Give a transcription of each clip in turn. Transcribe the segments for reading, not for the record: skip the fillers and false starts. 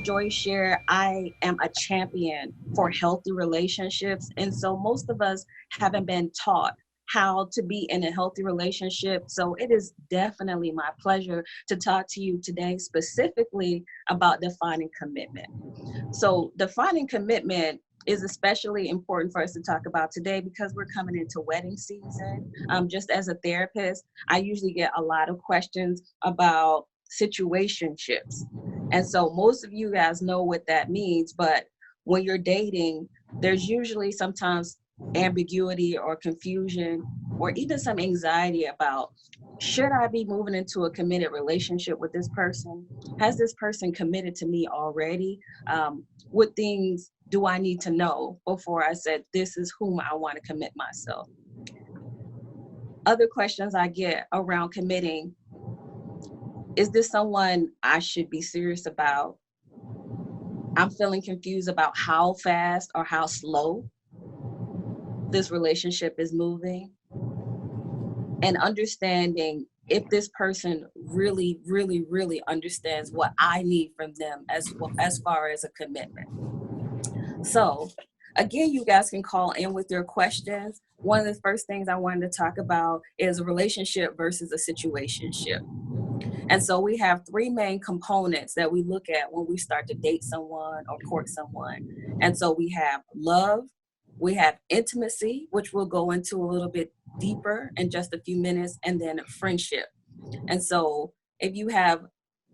Joy shared, I am a champion for healthy relationships. And so most of us haven't been taught how to be in a healthy relationship. So it is definitely my pleasure to talk to you today specifically about defining commitment. So defining commitment is especially important for us to talk about today because we're coming into wedding season. Just as a therapist, I usually get a lot of questions about situationships. And so most of you guys know what that means, but when you're dating, there's usually sometimes ambiguity or confusion or even some anxiety about, should I be moving into a committed relationship with this person? Has this person committed to me already? What things do I need to know before I said, this is whom I want to commit myself? Other questions I get around committing: is this someone I should be serious about? I'm feeling confused about how fast or how slow this relationship is moving, and understanding if this person really, really, really understands what I need from them as far as a commitment. So again, you guys can call in with your questions. One of the first things I wanted to talk about is a relationship versus a situationship. And so we have three main components that we look at when we start to date someone or court someone. And so we have love, we have intimacy, which we'll go into a little bit deeper in just a few minutes, and then friendship. And so if you have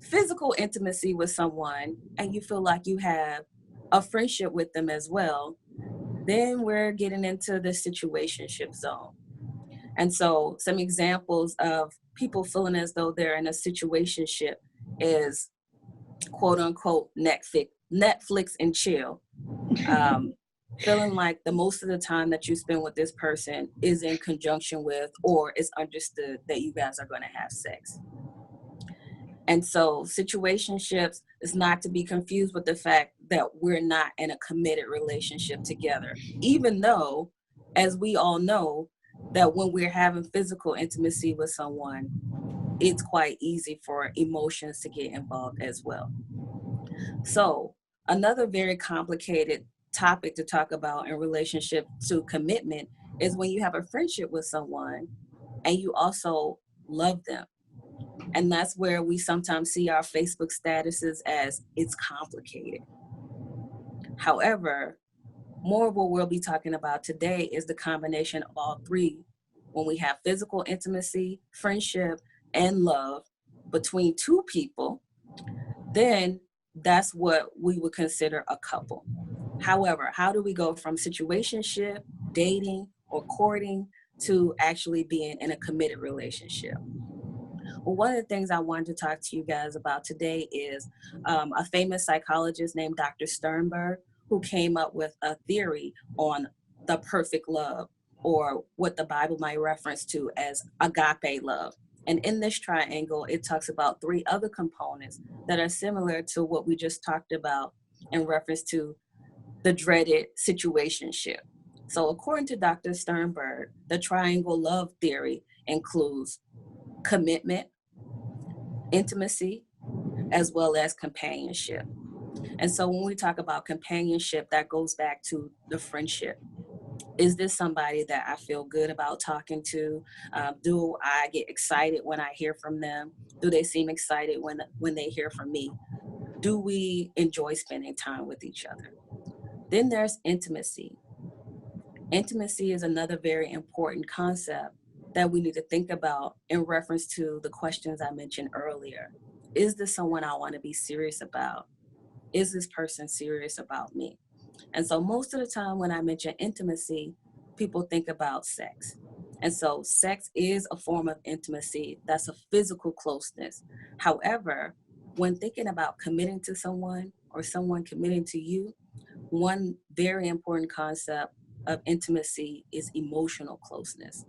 physical intimacy with someone and you feel like you have a friendship with them as well, then we're getting into the situationship zone. And so some examples of people feeling as though they're in a situationship is quote unquote Netflix and chill. Feeling like the most of the time that you spend with this person is in conjunction with, or it's understood that you guys are going to have sex. And so situationships is not to be confused with the fact that we're not in a committed relationship together, even though, as we all know, that when we're having physical intimacy with someone, it's quite easy for emotions to get involved as well. So another very complicated topic to talk about in relationship to commitment is when you have a friendship with someone and you also love them. And that's where we sometimes see our Facebook statuses as it's complicated. However, more of what we'll be talking about today is the combination of all three. When we have physical intimacy, friendship, and love between two people, then that's what we would consider a couple. However, how do we go from situationship, dating, or courting to actually being in a committed relationship? Well, one of the things I wanted to talk to you guys about today is a famous psychologist named Dr. Sternberg, who came up with a theory on the perfect love, or what the Bible might reference to as agape love. And in this triangle, it talks about three other components that are similar to what we just talked about in reference to the dreaded situationship. So according to Dr. Sternberg, the triangle love theory includes commitment, intimacy, as well as companionship. And so when we talk about companionship, that goes back to the friendship. Is this somebody that I feel good about talking to? Do I get excited when I hear from them? Do they seem excited when they hear from me? Do we enjoy spending time with each other? Then there's intimacy. Intimacy is another very important concept that we need to think about in reference to the questions I mentioned earlier. Is this someone I want to be serious about? Is this person serious about me? And so most of the time when I mention intimacy, people think about sex. And so sex is a form of intimacy. That's a physical closeness. However, when thinking about committing to someone or someone committing to you, one very important concept of intimacy is emotional closeness.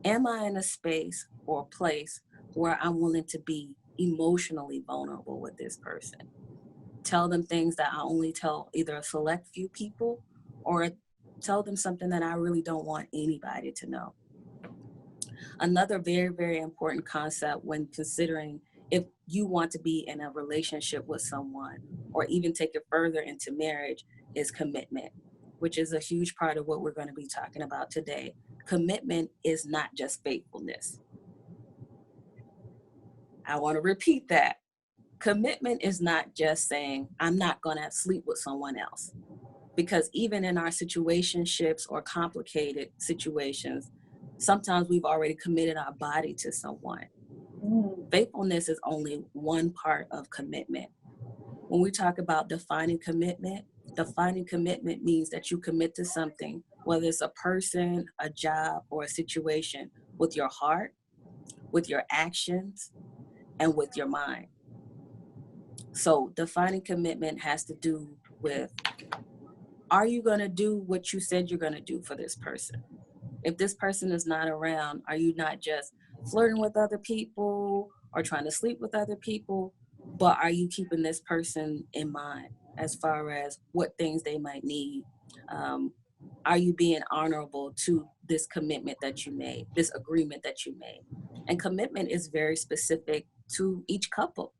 Am I in a space or a place where I'm willing to be emotionally vulnerable with this person? Tell them things that I only tell either a select few people, or tell them something that I really don't want anybody to know. Another very, very important concept when considering if you want to be in a relationship with someone, or even take it further into marriage, is commitment, which is a huge part of what we're going to be talking about today. Commitment is not just faithfulness. I want to repeat that. Commitment is not just saying, I'm not going to sleep with someone else. Because even in our situationships or complicated situations, sometimes we've already committed our body to someone. Faithfulness is only one part of commitment. When we talk about defining commitment means that you commit to something, whether it's a person, a job, or a situation, with your heart, with your actions, and with your mind. So defining commitment has to do with, are you going to do what you said you're going to do for this person? If this person is not around, are you not just flirting with other people or trying to sleep with other people, but are you keeping this person in mind as far as what things they might need? Are you being honorable to this commitment that you made, this agreement that you made? And commitment is very specific to each couple.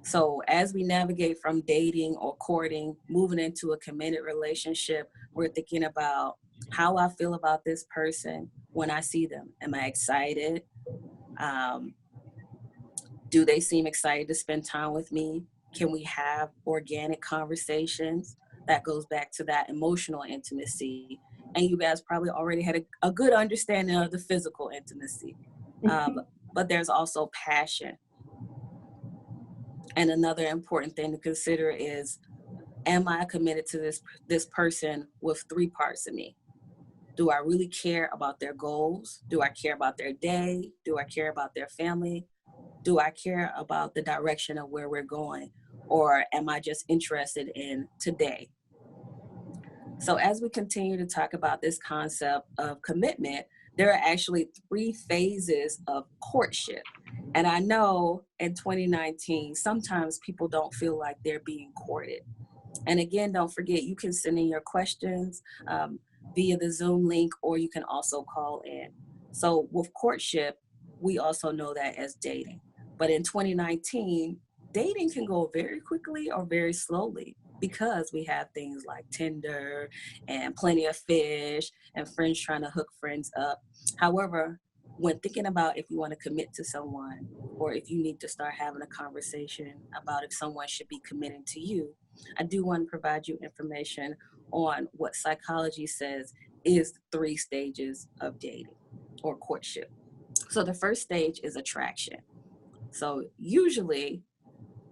So as we navigate from dating or courting, moving into a committed relationship, we're thinking about how I feel about this person when I see them. Am I excited? Do they seem excited to spend time with me? Can we have organic conversations? That goes back to that emotional intimacy. And you guys probably already had a good understanding of the physical intimacy. But there's also passion. And another important thing to consider is, am I committed to this person with three parts of me? Do I really care about their goals? Do I care about their day? Do I care about their family? Do I care about the direction of where we're going? Or am I just interested in today? So as we continue to talk about this concept of commitment, there are actually 3 phases of courtship. And I know in 2019, sometimes people don't feel like they're being courted. And again, don't forget, you can send in your questions via the Zoom link, or you can also call in. So with courtship, we also know that as dating. But in 2019, dating can go very quickly or very slowly, because we have things like Tinder and Plenty of Fish and friends trying to hook friends up. However, when thinking about if you want to commit to someone, or if you need to start having a conversation about if someone should be committing to you, I do want to provide you information on what psychology says is 3 stages of dating or courtship. So the first stage is attraction. So usually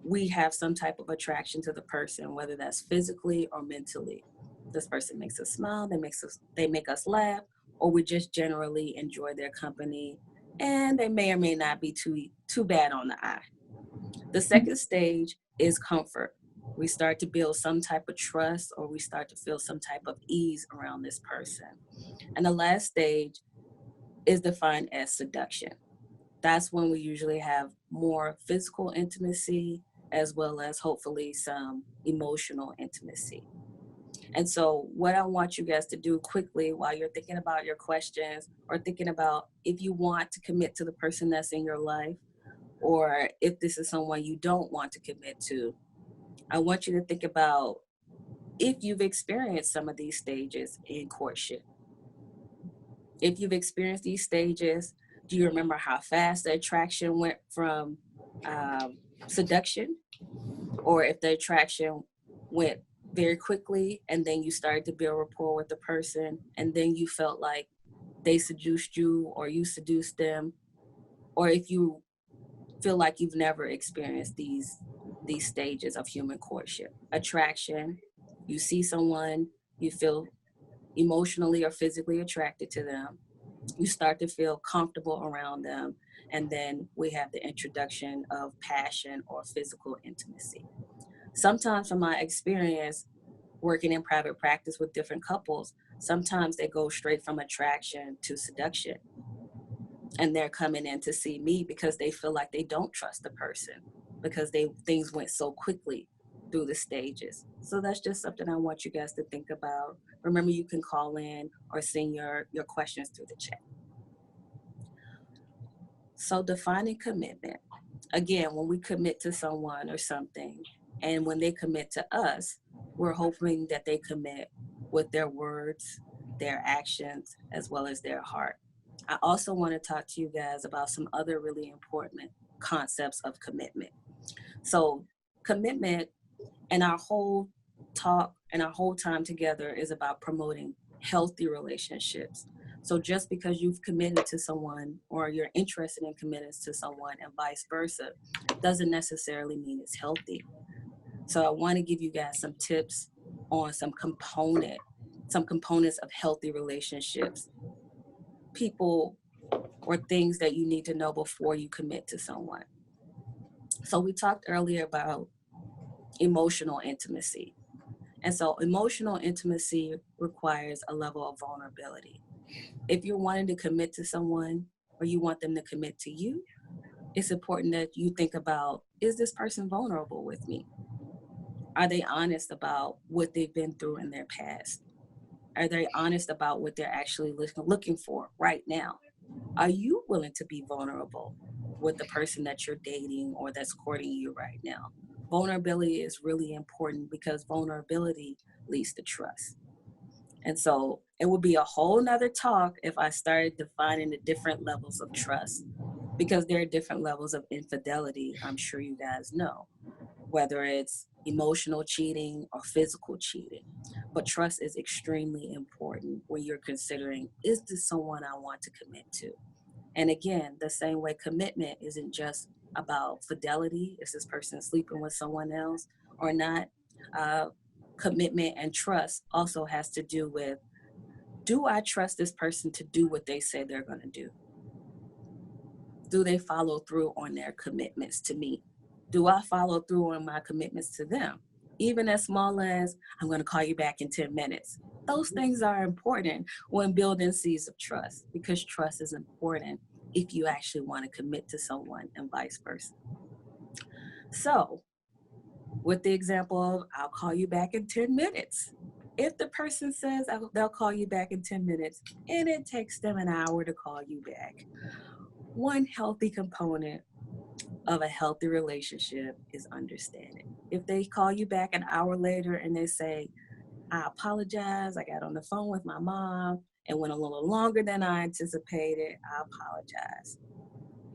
we have some type of attraction to the person, whether that's physically or mentally. This person makes us smile, they make us laugh, or we just generally enjoy their company, and they may or may not be too bad on the eye. The second stage is comfort. We start to build some type of trust, or we start to feel some type of ease around this person. And the last stage is defined as seduction. That's when we usually have more physical intimacy, as well as hopefully some emotional intimacy. And so what I want you guys to do quickly while you're thinking about your questions, or thinking about if you want to commit to the person that's in your life, or if this is someone you don't want to commit to, I want you to think about if you've experienced some of these stages in courtship. If you've experienced these stages, do you remember how fast the attraction went from seduction? Or if the attraction went very quickly and then you started to build rapport with the person and then you felt like they seduced you or you seduced them? Or if you feel like you've never experienced these stages of human courtship. Attraction, you see someone, you feel emotionally or physically attracted to them, you start to feel comfortable around them, and then we have the introduction of passion or physical intimacy. Sometimes from my experience working in private practice with different couples, sometimes they go straight from attraction to seduction, and they're coming in to see me because they feel like they don't trust the person, because things went so quickly through the stages. So that's just something I want you guys to think about. Remember, you can call in or send your questions through the chat. So defining commitment. Again, when we commit to someone or something, and when they commit to us, we're hoping that they commit with their words, their actions, as well as their heart. I also want to talk to you guys about some other really important concepts of commitment. So, commitment and our whole talk and our whole time together is about promoting healthy relationships. So just because you've committed to someone or you're interested in committing to someone and vice versa doesn't necessarily mean it's healthy. So I want to give you guys some tips on some components of healthy relationships, people or things that you need to know before you commit to someone. So we talked earlier about emotional intimacy. And so emotional intimacy requires a level of vulnerability. If you're wanting to commit to someone or you want them to commit to you, it's important that you think about, is this person vulnerable with me? Are they honest about what they've been through in their past? Are they honest about what they're actually looking for right now? Are you willing to be vulnerable with the person that you're dating or that's courting you right now? Vulnerability is really important because vulnerability leads to trust. And so it would be a whole nother talk if I started defining the different levels of trust, because there are different levels of infidelity, I'm sure you guys know, whether it's emotional cheating or physical cheating. But trust is extremely important when you're considering, is this someone I want to commit to? And again, the same way commitment isn't just about fidelity, is this person sleeping with someone else or not? Uh, Commitment and trust also has to do with, do I trust this person to do what they say they're going to do? Do they follow through on their commitments to me? Do I follow through on my commitments to them? Even as small as, I'm going to call you back in 10 minutes. Those things are important when building seeds of trust, because trust is important if you actually want to commit to someone and vice versa. So, with the example of, I'll call you back in 10 minutes. If the person says they'll call you back in 10 minutes and it takes them an hour to call you back, one healthy component of a healthy relationship is understanding. If they call you back an hour later and they say, I apologize, I got on the phone with my mom and went a little longer than I anticipated, I apologize.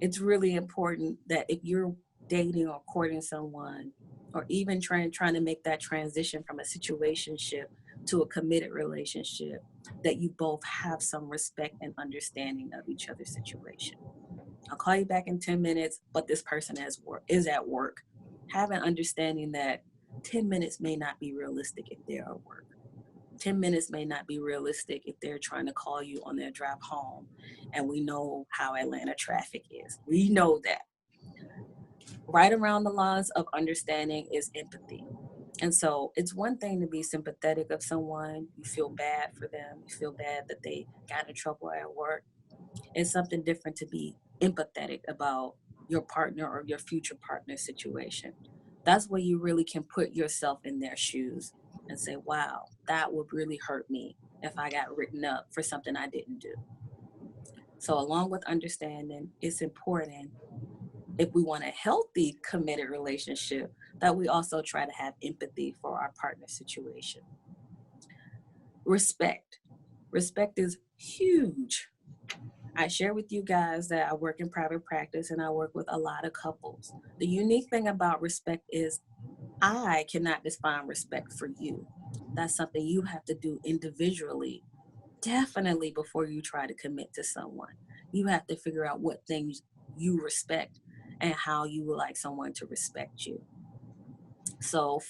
It's really important that if you're dating or courting someone, or even trying to make that transition from a situationship to a committed relationship, that you both have some respect and understanding of each other's situation. I'll call you back in 10 minutes, but this person is at work. Have an understanding that 10 minutes may not be realistic if they're at work. 10 minutes may not be realistic if they're trying to call you on their drive home. And we know how Atlanta traffic is. We know that. Right around the lines of understanding is empathy. And so it's one thing to be sympathetic of someone. You feel bad for them. You feel bad that they got in trouble at work. It's something different to be empathetic about your partner or your future partner situation. That's where you really can put yourself in their shoes and say, wow, that would really hurt me if I got written up for something I didn't do. So, along with understanding, it's important, if we want a healthy, committed relationship, that we also try to have empathy for our partner situation. Respect. Respect is huge. I share with you guys that I work in private practice and I work with a lot of couples. The unique thing about respect is I cannot define respect for you. That's something you have to do individually, definitely before you try to commit to someone. You have to figure out what things you respect and how you would like someone to respect you. So,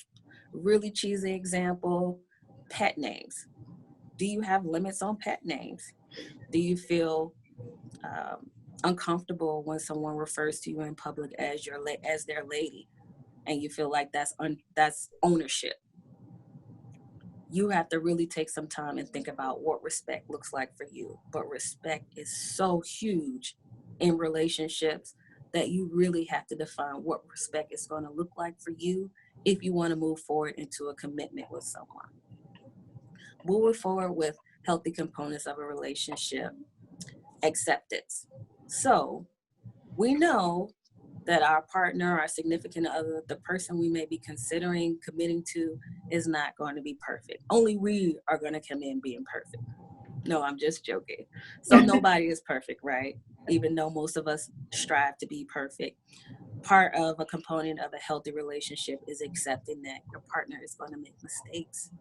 really cheesy example, pet names. Do you have limits on pet names? Do you feel uncomfortable when someone refers to you in public as as their lady, and you feel like that's ownership? You have to really take some time and think about what respect looks like for you. But respect is so huge in relationships that you really have to define what respect is going to look like for you if you want to move forward into a commitment with someone. Moving forward with healthy components of a relationship, acceptance. So We know that our partner, our significant other, the person we may be considering committing to is not going to be perfect. Only we are going to come in being perfect. No, I'm just joking. So nobody is perfect, right? Even though most of us strive to be perfect. Part of a component of a healthy relationship is accepting that your partner is going to make mistakes.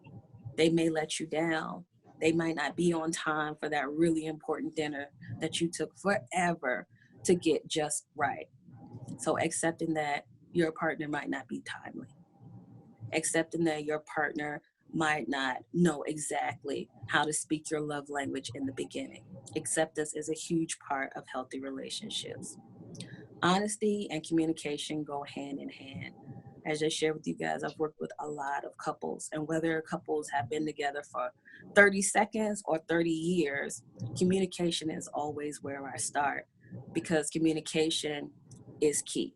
They may let you down. They might not be on time for that really important dinner that you took forever to get just right. So accepting that your partner might not be timely, accepting that your partner might not know exactly how to speak your love language in the beginning. Acceptance is a huge part of healthy relationships. Honesty and communication go hand in hand. As I shared with you guys, I've worked with a lot of couples, and whether couples have been together for 30 seconds or 30 years, communication is always where I start because communication is key.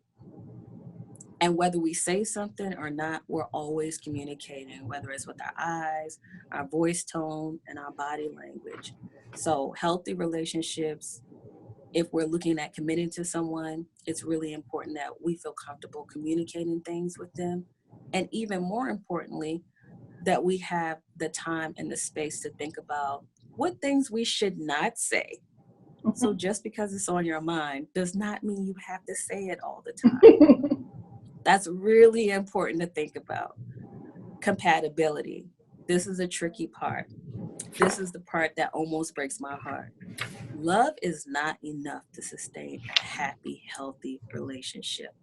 And whether we say something or not, we're always communicating, whether it's with our eyes, our voice tone, and our body language. So, healthy relationships, if we're looking at committing to someone, it's really important that we feel comfortable communicating things with them. And even more importantly, that we have the time and the space to think about what things we should not say. So, just because it's on your mind does not mean you have to say it all the time. That's really important to think about. Compatibility. This is a tricky part. This is the part that almost breaks my heart. Love is not enough to sustain a happy, healthy relationship.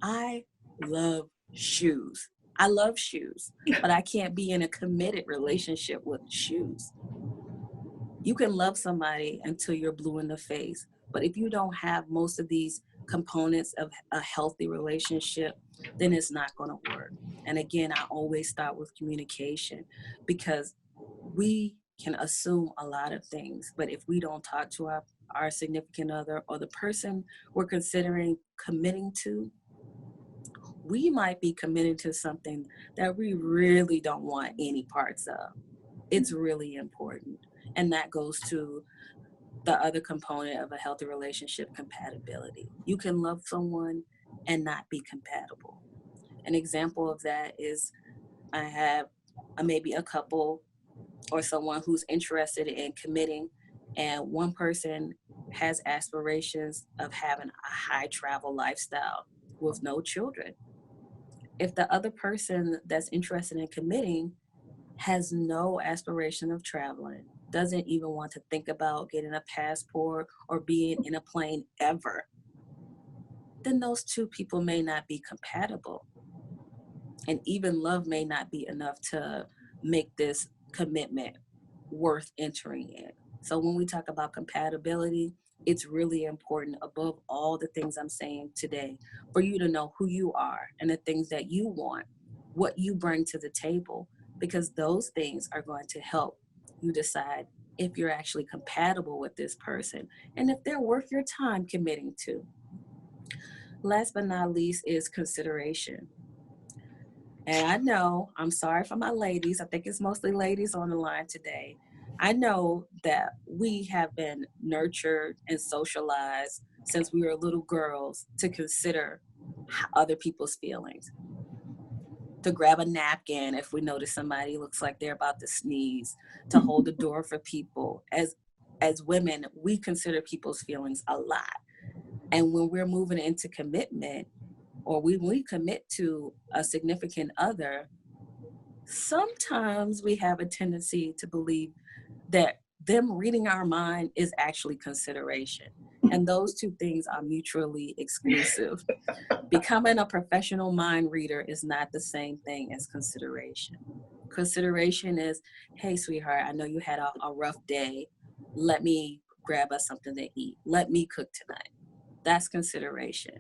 I love shoes. I love shoes, but I can't be in a committed relationship with shoes. You can love somebody until you're blue in the face, but if you don't have most of these components of a healthy relationship, then it's not going to work. And again, I always start with communication because we can assume a lot of things, but if we don't talk to our significant other or the person we're considering committing to, we might be committing to something that we really don't want any parts of. It's really important. And that goes to the other component of a healthy relationship, compatibility. You can love someone and not be compatible. An example of that is I have maybe a couple or someone who's interested in committing, and one person has aspirations of having a high travel lifestyle with no children. If the other person that's interested in committing has no aspiration of traveling, doesn't even want to think about getting a passport or being in a plane ever, then those two people may not be compatible. And even love may not be enough to make this commitment worth entering in. So when we talk about compatibility, it's really important above all the things I'm saying today for you to know who you are and the things that you want, what you bring to the table, because those things are going to help you decide if you're actually compatible with this person and if they're worth your time committing to. Last but not least is consideration. And I know, I'm sorry for my ladies, I think it's mostly ladies on the line today. I know that we have been nurtured and socialized since we were little girls to consider other people's feelings, to grab a napkin if we notice somebody looks like they're about to sneeze, to hold the door for people. As women, we consider people's feelings a lot. And when we're moving into commitment, or when we commit to a significant other, sometimes we have a tendency to believe that them reading our mind is actually consideration. And those two things are mutually exclusive. Becoming a professional mind reader is not the same thing as consideration. Consideration is, hey, sweetheart, I know you had a rough day. Let me grab us something to eat. Let me cook tonight. That's consideration.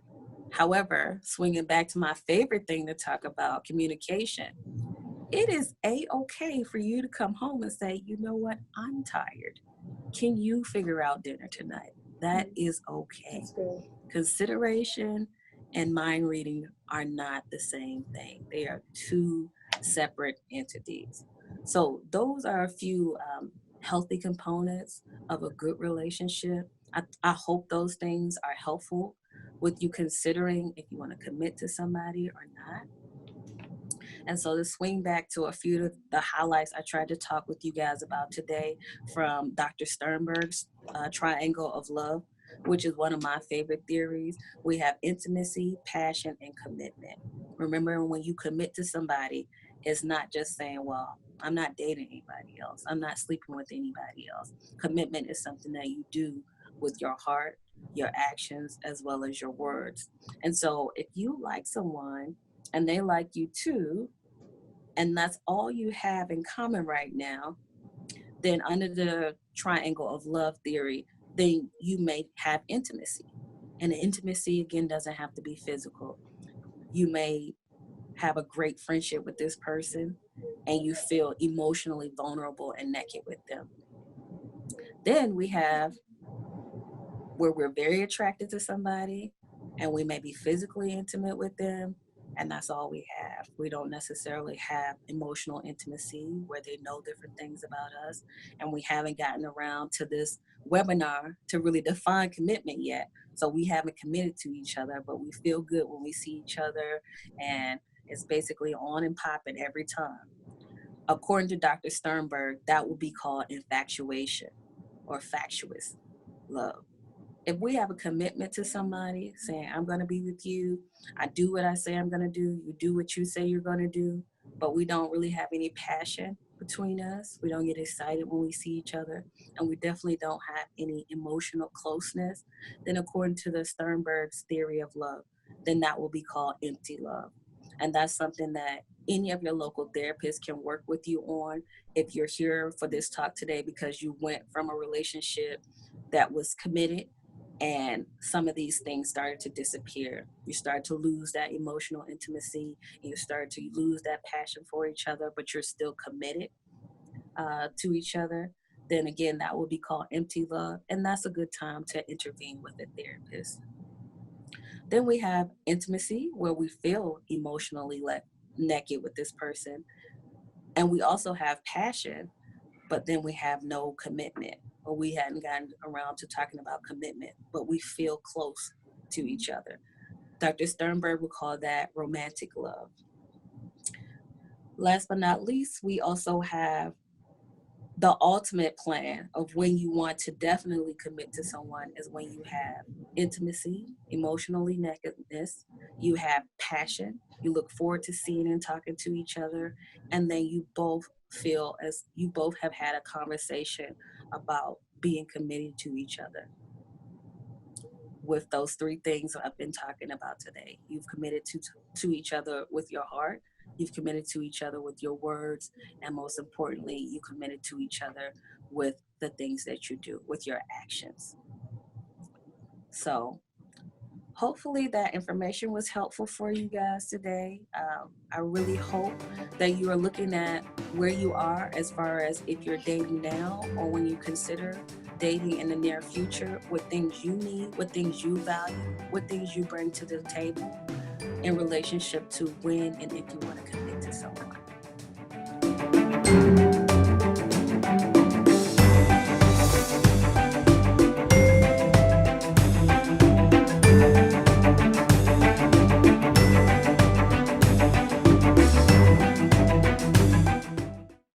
However, swinging back to my favorite thing to talk about, communication, it is a-okay for you to come home and say, you know what, I'm tired. Can you figure out dinner tonight? That is okay. Consideration and mind reading are not the same thing. They are two separate entities. So those are a few healthy components of a good relationship. I hope those things are helpful with you considering if you want to commit to somebody or not. And so to swing back to a few of the highlights I tried to talk with you guys about today from Dr. Sternberg's triangle of love, which is one of my favorite theories. We have intimacy, passion, and commitment. Remember, when you commit to somebody, it's not just saying, well, I'm not dating anybody else. I'm not sleeping with anybody else. Commitment is something that you do with your heart, your actions, as well as your words. And so if you like someone and they like you too, and that's all you have in common right now, then under the triangle of love theory, then you may have intimacy. And intimacy, again, doesn't have to be physical. You may have a great friendship with this person and you feel emotionally vulnerable and naked with them. Then we have where we're very attracted to somebody and we may be physically intimate with them, and that's all we have. We don't necessarily have emotional intimacy where they know different things about us, and we haven't gotten around to this webinar to really define commitment yet. So we haven't committed to each other, but we feel good when we see each other, and it's basically on and popping every time. According to Dr. Sternberg, that would be called infatuation or factious love. If we have a commitment to somebody saying, I'm going to be with you, I do what I say I'm going to do, you do what you say you're going to do, but we don't really have any passion between us, we don't get excited when we see each other, and we definitely don't have any emotional closeness, then according to the Sternberg's theory of love, then that will be called empty love. And that's something that any of your local therapists can work with you on if you're here for this talk today because you went from a relationship that was committed and some of these things started to disappear. You start to lose that emotional intimacy, and you start to lose that passion for each other, but you're still committed to each other. Then again, that will be called empty love, and that's a good time to intervene with a therapist. Then we have intimacy, where we feel emotionally naked with this person, and we also have passion, but then we have no commitment, or we hadn't gotten around to talking about commitment, but we feel close to each other. Dr. Sternberg would call that romantic love. Last but not least, we also have the ultimate plan of when you want to definitely commit to someone is when you have intimacy, emotionally nakedness, you have passion, you look forward to seeing and talking to each other, and then you both feel as you both have had a conversation about being committed to each other. With those three things I've been talking about today, you've committed to each other with your heart, you've committed to each other with your words, and most importantly, you committed to each other with the things that you do, with your actions. So hopefully that information was helpful for you guys today. I really hope that you are looking at where you are as far as if you're dating now or when you consider dating in the near future, what things you need, what things you value, what things you bring to the table in relationship to when and if you want to commit to someone.